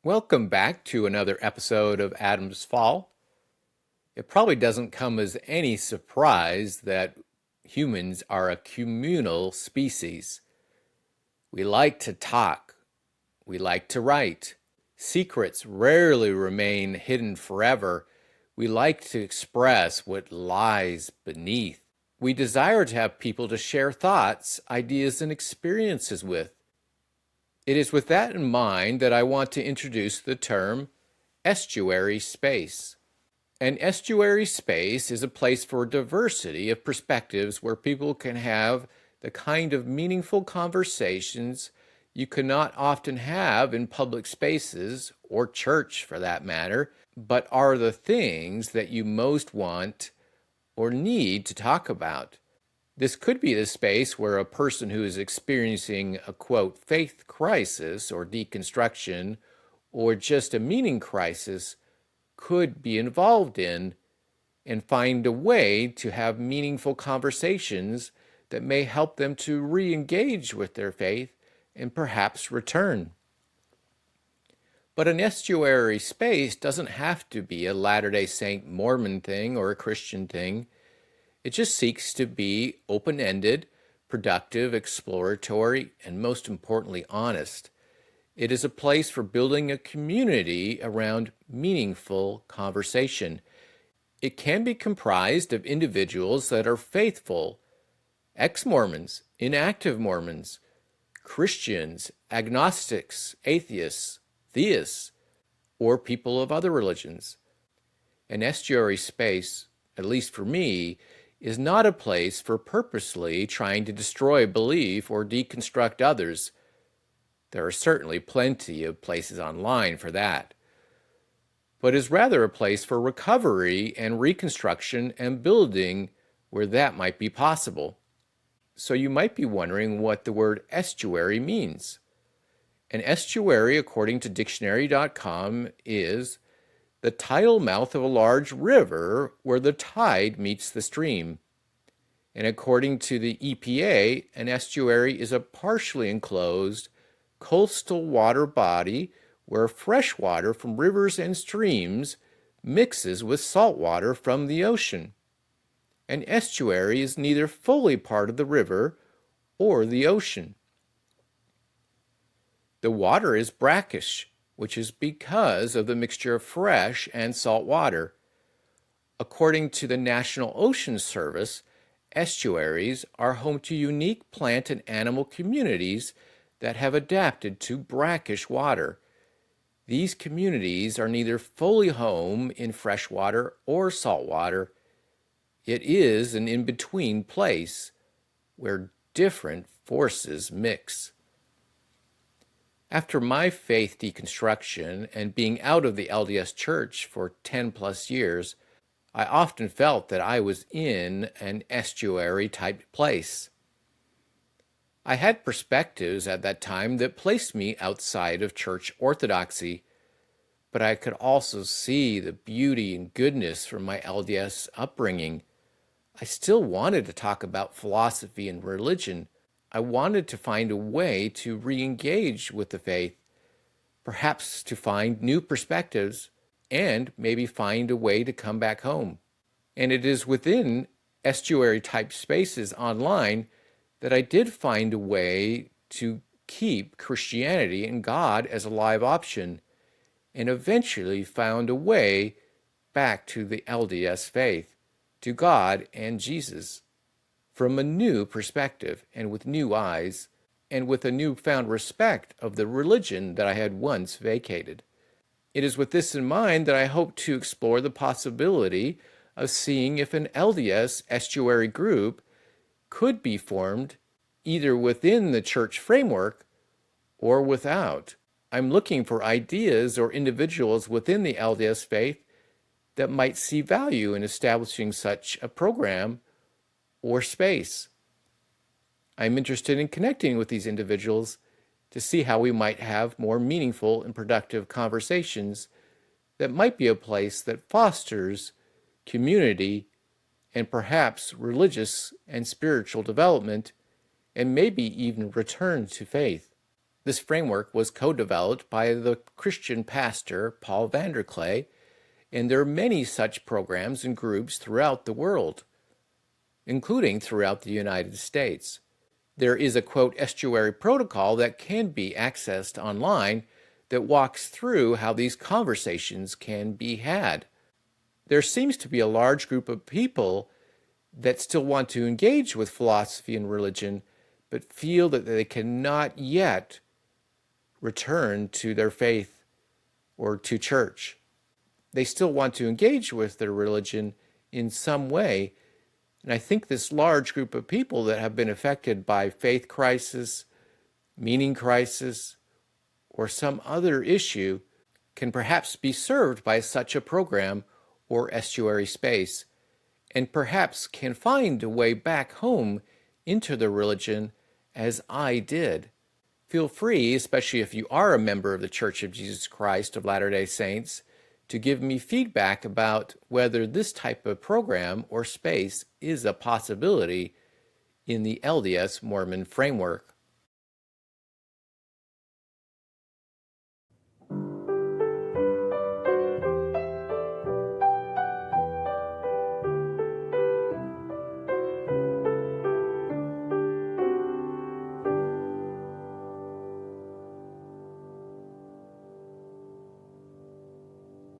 Welcome back to another episode of Adam's Fall. It probably doesn't come as any surprise that humans are a communal species. We like to talk. We like to write. Secrets rarely remain hidden forever. We like to express what lies beneath. We desire to have people to share thoughts, ideas, and experiences with. It is with that in mind that I want to introduce the term estuary space. An estuary space is a place for diversity of perspectives where people can have the kind of meaningful conversations you cannot often have in public spaces, or church for that matter, but are the things that you most want or need to talk about. This could be the space where a person who is experiencing a, quote, faith crisis or deconstruction, or just a meaning crisis, could be involved in and find a way to have meaningful conversations that may help them to re-engage with their faith and perhaps return. But an estuary space doesn't have to be a Latter-day Saint Mormon thing or a Christian thing. It just seeks to be open-ended, productive, exploratory, and most importantly, honest. It is a place for building a community around meaningful conversation. It can be comprised of individuals that are faithful, ex-Mormons, inactive Mormons, Christians, agnostics, atheists, theists, or people of other religions. An estuary space, at least for me, is not a place for purposely trying to destroy belief or deconstruct others. There are certainly plenty of places online for that, but is rather a place for recovery and reconstruction and building where that might be possible. So you might be wondering what the word estuary means. An estuary, according to dictionary.com, is the tidal mouth of a large river where the tide meets the stream. And according to the EPA, an estuary is a partially enclosed coastal water body where fresh water from rivers and streams mixes with salt water from the ocean. An estuary is neither fully part of the river or the ocean. The water is brackish, which is because of the mixture of fresh and salt water. According to the National Ocean Service, estuaries are home to unique plant and animal communities that have adapted to brackish water. These communities are neither fully home in fresh water or salt water. It is an in-between place where different forces mix. After my faith deconstruction and being out of the LDS Church for 10 plus years, I often felt that I was in an estuary-type place. I had perspectives at that time that placed me outside of church orthodoxy, but I could also see the beauty and goodness from my LDS upbringing. I still wanted to talk about philosophy and religion. I wanted to find a way to re-engage with the faith, perhaps to find new perspectives, and maybe find a way to come back home. And it is within estuary-type spaces online that I did find a way to keep Christianity and God as a live option, and eventually found a way back to the LDS faith, to God and Jesus, from a new perspective and with new eyes, and with a newfound respect of the religion that I had once vacated. It is with this in mind that I hope to explore the possibility of seeing if an LDS estuary group could be formed either within the church framework or without. I'm looking for ideas or individuals within the LDS faith that might see value in establishing such a program or space. I'm interested in connecting with these individuals to see how we might have more meaningful and productive conversations that might be a place that fosters community and perhaps religious and spiritual development, and maybe even return to faith. This framework was co-developed by the Christian pastor Paul VanderKlay, and there are many such programs and groups throughout the world, including throughout the United States. There is a, quote, estuary protocol that can be accessed online that walks through how these conversations can be had. There seems to be a large group of people that still want to engage with philosophy and religion, but feel that they cannot yet return to their faith or to church. They still want to engage with their religion in some way. And I think this large group of people that have been affected by faith crisis, meaning crisis, or some other issue can perhaps be served by such a program or estuary space, and perhaps can find a way back home into the religion as I did. Feel free, especially if you are a member of the Church of Jesus Christ of Latter-day Saints, to give me feedback about whether this type of program or space is a possibility in the LDS Mormon framework.